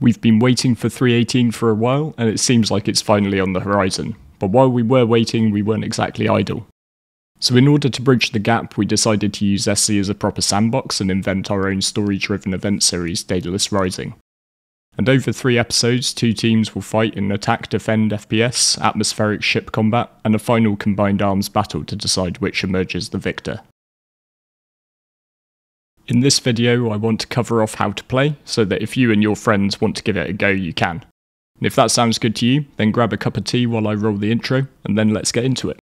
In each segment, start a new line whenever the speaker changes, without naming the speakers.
We've been waiting for 3.18 for a while, and it seems like it's finally on the horizon, but while we were waiting, we weren't exactly idle. So in order to bridge the gap, we decided to use SC as a proper sandbox and invent our own story-driven event series, Daedalus Rising. And over 3 episodes, 2 teams will fight in attack, defend, FPS, atmospheric ship combat, and a final combined arms battle to decide which emerges the victor. In this video, I want to cover off how to play, so that if you and your friends want to give it a go, you can. And if that sounds good to you, then grab a cup of tea while I roll the intro, and then let's get into it.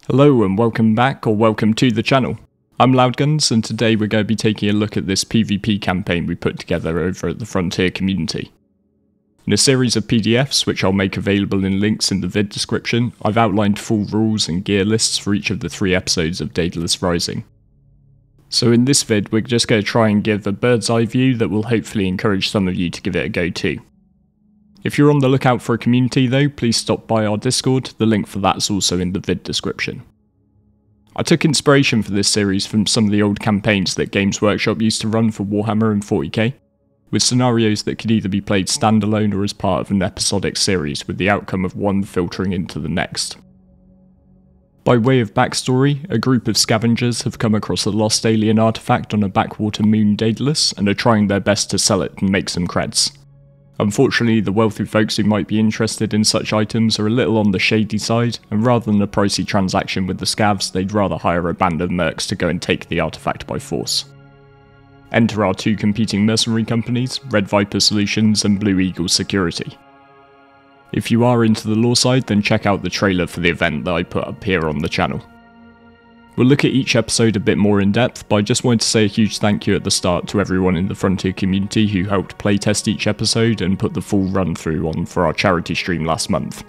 Hello and welcome back, or welcome to the channel. I'm Loudguns, and today we're going to be taking a look at this PvP campaign we put together over at the Frontier community. In a series of PDFs, which I'll make available in links in the vid description, I've outlined full rules and gear lists for each of the 3 episodes of Daedalus Rising. So in this vid, we're just going to try and give a bird's eye view that will hopefully encourage some of you to give it a go too. If you're on the lookout for a community though, please stop by our Discord, the link for that's also in the vid description. I took inspiration for this series from some of the old campaigns that Games Workshop used to run for Warhammer and 40k, with scenarios that could either be played standalone or as part of an episodic series, with the outcome of one filtering into the next. By way of backstory, a group of scavengers have come across a lost alien artifact on a backwater moon Daedalus and are trying their best to sell it and make some creds. Unfortunately, the wealthy folks who might be interested in such items are a little on the shady side, and rather than a pricey transaction with the scavs, they'd rather hire a band of mercs to go and take the artifact by force. Enter our 2 competing mercenary companies, Red Viper Solutions and Blue Eagle Security. If you are into the lore side, then check out the trailer for the event that I put up here on the channel. We'll look at each episode a bit more in depth, but I just wanted to say a huge thank you at the start to everyone in the Frontier community who helped playtest each episode and put the full run through on for our charity stream last month.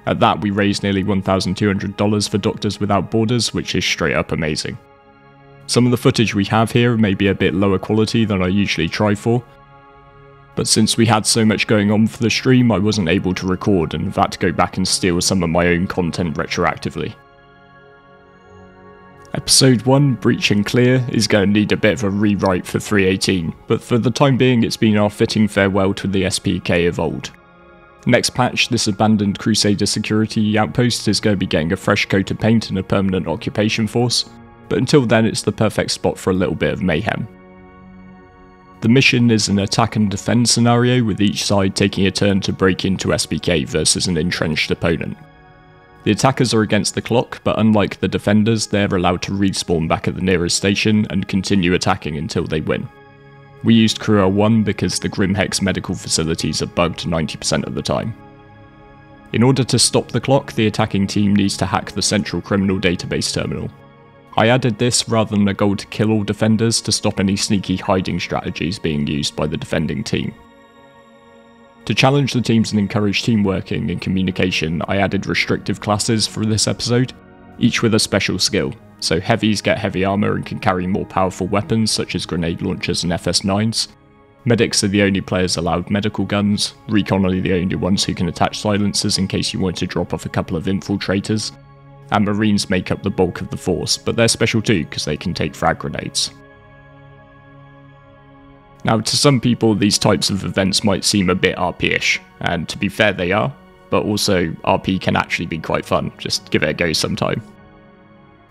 At that, we raised nearly $1,200 for Doctors Without Borders, which is straight up amazing. Some of the footage we have here may be a bit lower quality than I usually try for, but since we had so much going on for the stream, I wasn't able to record and have had to go back and steal some of my own content retroactively. Episode 1, Breach and Clear, is going to need a bit of a rewrite for 3.18, but for the time being it's been our fitting farewell to the SPK of old. Next patch, this abandoned Crusader security outpost is going to be getting a fresh coat of paint and a permanent occupation force, but until then it's the perfect spot for a little bit of mayhem. The mission is an attack and defend scenario, with each side taking a turn to break into SPK versus an entrenched opponent. The attackers are against the clock, but unlike the defenders, they are allowed to respawn back at the nearest station and continue attacking until they win. We used Crucible 1 because the Grimhex medical facilities are bugged 90% of the time. In order to stop the clock, the attacking team needs to hack the central criminal database terminal. I added this rather than a goal to kill all defenders to stop any sneaky hiding strategies being used by the defending team. To challenge the teams and encourage teamworking and communication, I added restrictive classes for this episode, each with a special skill. So heavies get heavy armor and can carry more powerful weapons such as grenade launchers and FS9s. Medics are the only players allowed medical guns, recon are the only ones who can attach silencers in case you want to drop off a couple of infiltrators, and marines make up the bulk of the force, but they're special too because they can take frag grenades. Now, to some people, these types of events might seem a bit RP-ish, and to be fair they are, but also RP can actually be quite fun, just give it a go sometime.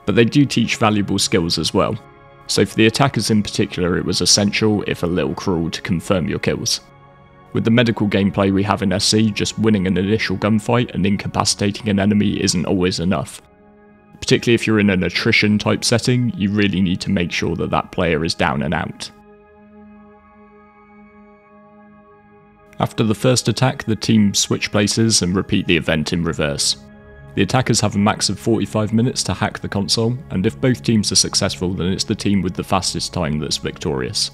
But they do teach valuable skills as well, so for the attackers in particular it was essential, if a little cruel, to confirm your kills. With the medical gameplay we have in SC, just winning an initial gunfight and incapacitating an enemy isn't always enough. Particularly if you're in an attrition type setting, you really need to make sure that that player is down and out. After the first attack, the team switch places and repeat the event in reverse. The attackers have a max of 45 minutes to hack the console, and if both teams are successful, then it's the team with the fastest time that's victorious.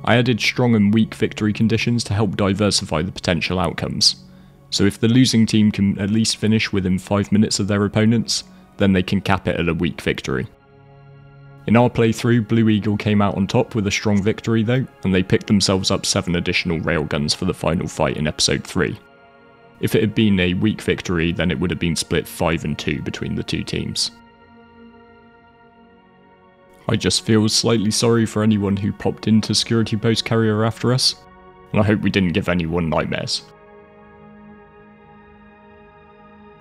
I added strong and weak victory conditions to help diversify the potential outcomes. So if the losing team can at least finish within 5 minutes of their opponents, then they can cap it at a weak victory. In our playthrough, Blue Eagle came out on top with a strong victory though, and they picked themselves up 7 additional railguns for the final fight in episode 3. If it had been a weak victory, then it would have been split 5 and 2 between the two teams. I just feel slightly sorry for anyone who popped into security post carrier after us, and I hope we didn't give anyone nightmares.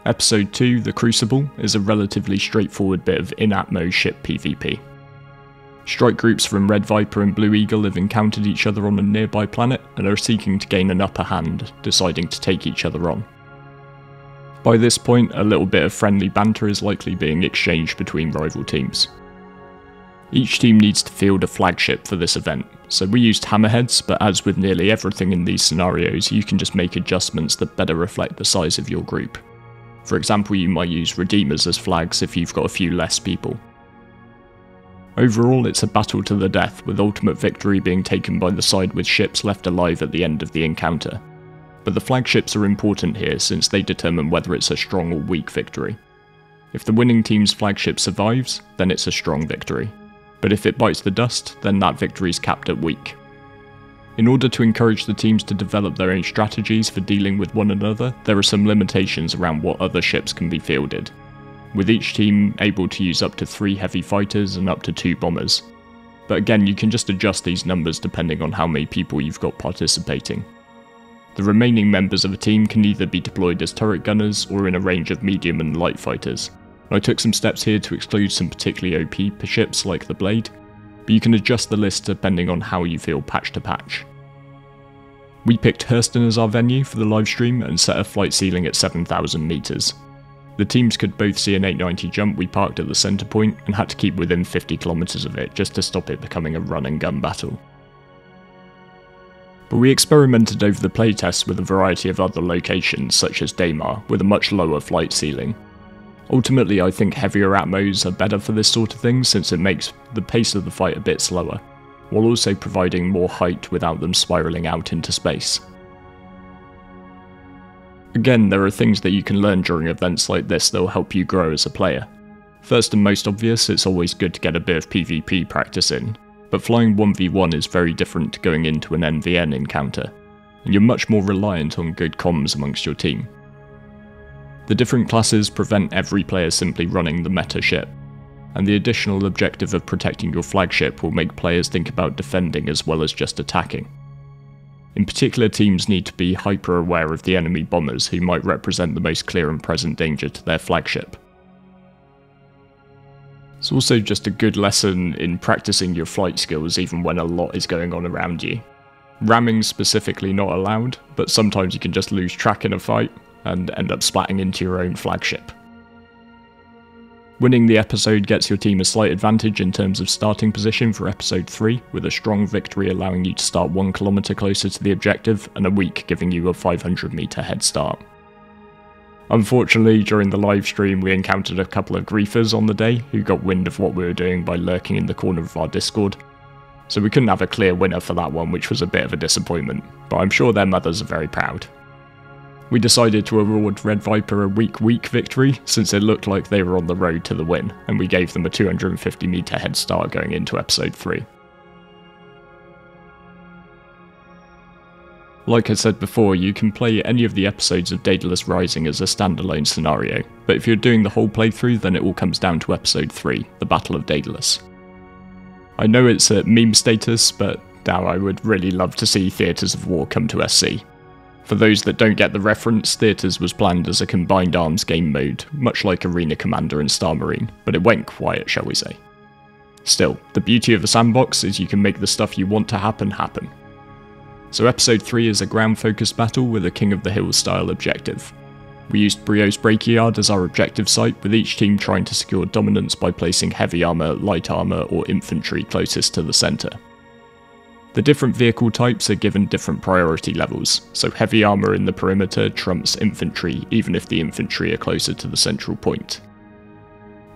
Episode 2, The Crucible, is a relatively straightforward bit of in-atmo ship PvP. Strike groups from Red Viper and Blue Eagle have encountered each other on a nearby planet and are seeking to gain an upper hand, deciding to take each other on. By this point, a little bit of friendly banter is likely being exchanged between rival teams. Each team needs to field a flagship for this event, so we used hammerheads, but as with nearly everything in these scenarios, you can just make adjustments that better reflect the size of your group. For example, you might use Redeemers as flags if you've got a few less people. Overall, it's a battle to the death, with ultimate victory being taken by the side with ships left alive at the end of the encounter. But the flagships are important here since they determine whether it's a strong or weak victory. If the winning team's flagship survives, then it's a strong victory. But if it bites the dust, then that victory is capped at weak. In order to encourage the teams to develop their own strategies for dealing with one another, there are some limitations around what other ships can be fielded, with each team able to use up to 3 heavy fighters and up to 2 bombers. But again, you can just adjust these numbers depending on how many people you've got participating. The remaining members of a team can either be deployed as turret gunners or in a range of medium and light fighters. I took some steps here to exclude some particularly OP ships like the Blade, but you can adjust the list depending on how you feel patch to patch. We picked Hurston as our venue for the livestream and set a flight ceiling at 7,000 meters. The teams could both see an 890 jump we parked at the centre point and had to keep within 50 kilometers of it just to stop it becoming a run and gun battle. But we experimented over the playtests with a variety of other locations such as Daymar with a much lower flight ceiling. Ultimately, I think heavier atmos are better for this sort of thing since it makes the pace of the fight a bit slower, while also providing more height without them spiralling out into space. Again, there are things that you can learn during events like this that will help you grow as a player. First and most obvious, it's always good to get a bit of PvP practice in, but flying 1v1 is very different to going into an NVN encounter, and you're much more reliant on good comms amongst your team. The different classes prevent every player simply running the meta ship, and the additional objective of protecting your flagship will make players think about defending as well as just attacking. In particular, teams need to be hyper aware of the enemy bombers who might represent the most clear and present danger to their flagship. It's also just a good lesson in practicing your flight skills even when a lot is going on around you. Ramming's specifically not allowed, but sometimes you can just lose track in a fight and end up splatting into your own flagship. Winning the episode gets your team a slight advantage in terms of starting position for episode 3, with a strong victory allowing you to start 1 kilometer closer to the objective and a weak giving you a 500 meter head start. Unfortunately, during the live stream we encountered a couple of griefers on the day who got wind of what we were doing by lurking in the corner of our Discord, so we couldn't have a clear winner for that one, which was a bit of a disappointment, but I'm sure their mothers are very proud. We decided to award Red Viper a weak victory since it looked like they were on the road to the win, and we gave them a 250 meter head start going into episode 3. Like I said before, you can play any of the episodes of Daedalus Rising as a standalone scenario, but if you're doing the whole playthrough then it all comes down to episode 3, the Battle of Daedalus. I know it's at meme status, but now I would really love to see Theatres of War come to SC. For those that don't get the reference, Theatres was planned as a combined arms game mode, much like Arena Commander and Star Marine, but it went quiet, shall we say. Still, the beauty of a sandbox is you can make the stuff you want to happen happen. So episode 3 is a ground-focused battle with a King of the Hills style objective. We used Brio's Breakyard as our objective site, with each team trying to secure dominance by placing heavy armour, light armour or infantry closest to the centre. The different vehicle types are given different priority levels, so heavy armour in the perimeter trumps infantry even if the infantry are closer to the central point.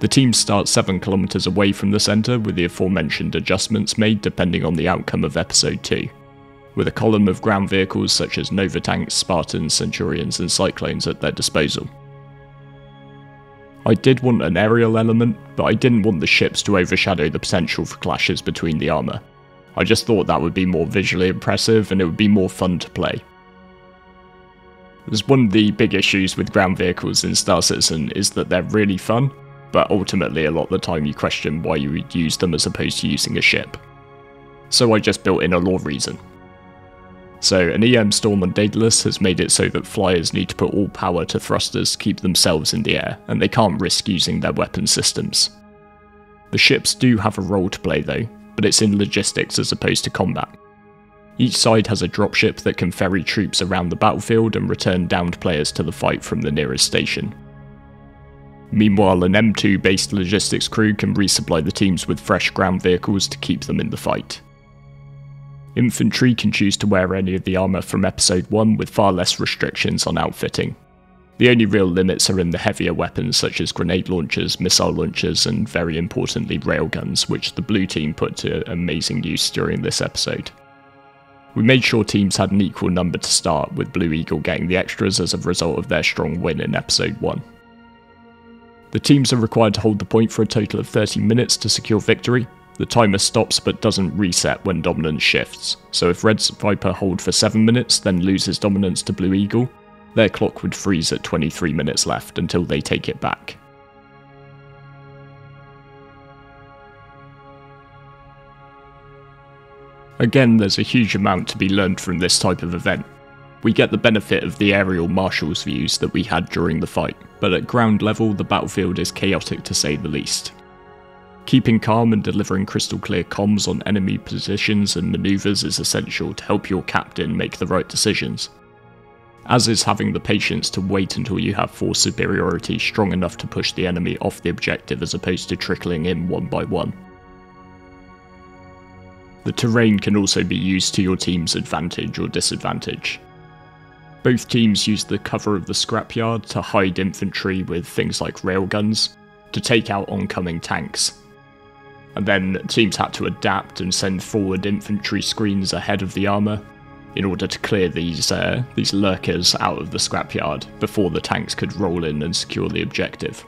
The teams start 7 kilometers away from the centre with the aforementioned adjustments made depending on the outcome of Episode 2, with a column of ground vehicles such as Nova tanks, Spartans, Centurions and Cyclones at their disposal. I did want an aerial element, but I didn't want the ships to overshadow the potential for clashes between the armour. I just thought that would be more visually impressive and it would be more fun to play. As one of the big issues with ground vehicles in Star Citizen is that they're really fun, but ultimately a lot of the time you question why you would use them as opposed to using a ship. So I just built in a lore reason. So an EM storm on Daedalus has made it so that flyers need to put all power to thrusters to keep themselves in the air, and they can't risk using their weapon systems. The ships do have a role to play though, but it's in logistics as opposed to combat. Each side has a dropship that can ferry troops around the battlefield and return downed players to the fight from the nearest station. Meanwhile, an M2 based logistics crew can resupply the teams with fresh ground vehicles to keep them in the fight. Infantry can choose to wear any of the armour from Episode 1 with far less restrictions on outfitting. The only real limits are in the heavier weapons such as grenade launchers, missile launchers and very importantly railguns, which the blue team put to amazing use during this episode. We made sure teams had an equal number to start, with Blue Eagle getting the extras as a result of their strong win in Episode 1. The teams are required to hold the point for a total of 30 minutes to secure victory. The timer stops but doesn't reset when dominance shifts, so if Red Viper hold for 7 minutes then loses dominance to Blue Eagle, their clock would freeze at 23 minutes left until they take it back. Again, there's a huge amount to be learned from this type of event. We get the benefit of the aerial marshal's views that we had during the fight, but at ground level the battlefield is chaotic to say the least. Keeping calm and delivering crystal clear comms on enemy positions and maneuvers is essential to help your captain make the right decisions, as is having the patience to wait until you have force superiority strong enough to push the enemy off the objective as opposed to trickling in one by one. The terrain can also be used to your team's advantage or disadvantage. Both teams use the cover of the scrapyard to hide infantry with things like railguns, to take out oncoming tanks. And then teams had to adapt and send forward infantry screens ahead of the armour in order to clear these lurkers out of the scrapyard before the tanks could roll in and secure the objective.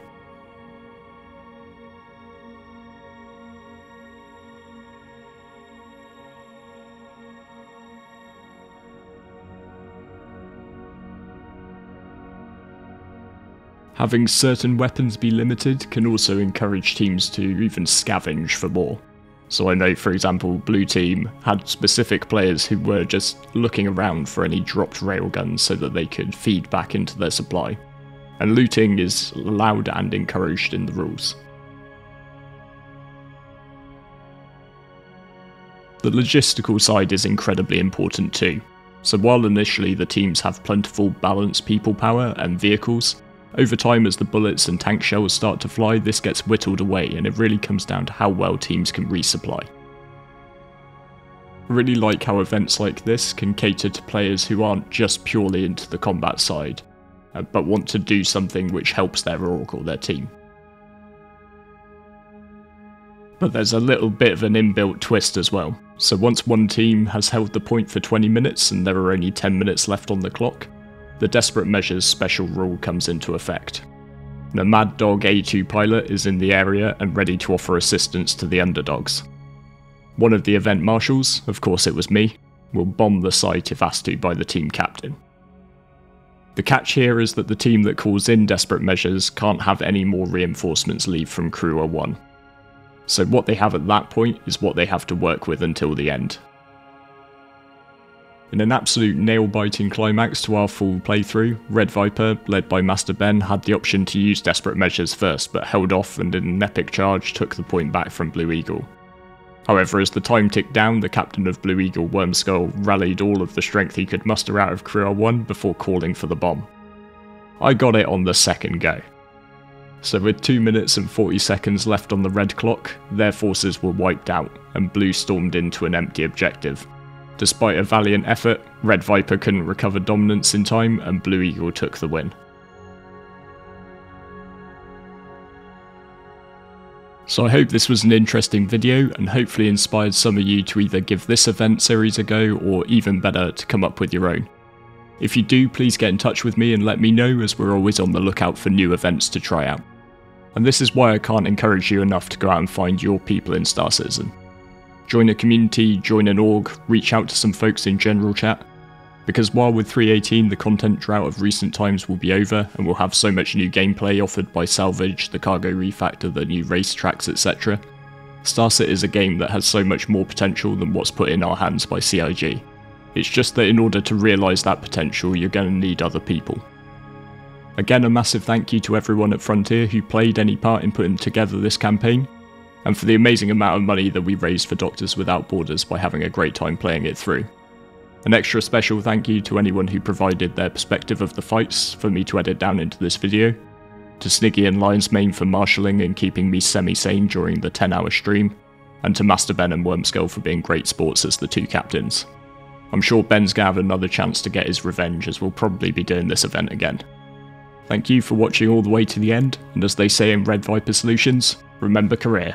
Having certain weapons be limited can also encourage teams to even scavenge for more. So I know, for example, Blue Team had specific players who were just looking around for any dropped railguns so that they could feed back into their supply. And looting is allowed and encouraged in the rules. The logistical side is incredibly important too. So while initially the teams have plentiful balanced people power and vehicles, over time as the bullets and tank shells start to fly, this gets whittled away and it really comes down to how well teams can resupply. I really like how events like this can cater to players who aren't just purely into the combat side, but want to do something which helps their org or their team. But there's a little bit of an inbuilt twist as well. So once one team has held the point for 20 minutes and there are only 10 minutes left on the clock, the Desperate Measures special rule comes into effect. The Mad Dog A2 pilot is in the area and ready to offer assistance to the underdogs. One of the event marshals, of course it was me, will bomb the site if asked to by the team captain. The catch here is that the team that calls in Desperate Measures can't have any more reinforcements leave from Crew 1. So what they have at that point is what they have to work with until the end. In an absolute nail-biting climax to our full playthrough, Red Viper, led by Master Ben, had the option to use Desperate Measures first, but held off and in an epic charge took the point back from Blue Eagle. However, as the time ticked down, the captain of Blue Eagle, Wormskull, rallied all of the strength he could muster out of Crew 1 before calling for the bomb. I got it on the second go. So with 2 minutes and 40 seconds left on the red clock, their forces were wiped out, and Blue stormed into an empty objective, Despite a valiant effort, Red Viper couldn't recover dominance in time and Blue Eagle took the win. So I hope this was an interesting video and hopefully inspired some of you to either give this event series a go or even better to come up with your own. If you do, please get in touch with me and let me know, as we're always on the lookout for new events to try out. And this is why I can't encourage you enough to go out and find your people in Star Citizen. Join a community, join an org, reach out to some folks in general chat, because while with 3.18 the content drought of recent times will be over and we'll have so much new gameplay offered by Salvage, the cargo refactor, the new race tracks, etc., Starcit is a game that has so much more potential than what's put in our hands by CIG. It's just that in order to realise that potential, you're going to need other people. Again, a massive thank you to everyone at Frontier who played any part in putting together this campaign, and for the amazing amount of money that we raised for Doctors Without Borders by having a great time playing it through. An extra special thank you to anyone who provided their perspective of the fights for me to edit down into this video, to Sniggy and Lionsmane for marshalling and keeping me semi-sane during the 10-hour stream, and to Master Ben and Wormskull for being great sports as the two captains. I'm sure Ben's gonna have another chance to get his revenge, as we'll probably be doing this event again. Thank you for watching all the way to the end, and as they say in Red Viper Solutions, remember career.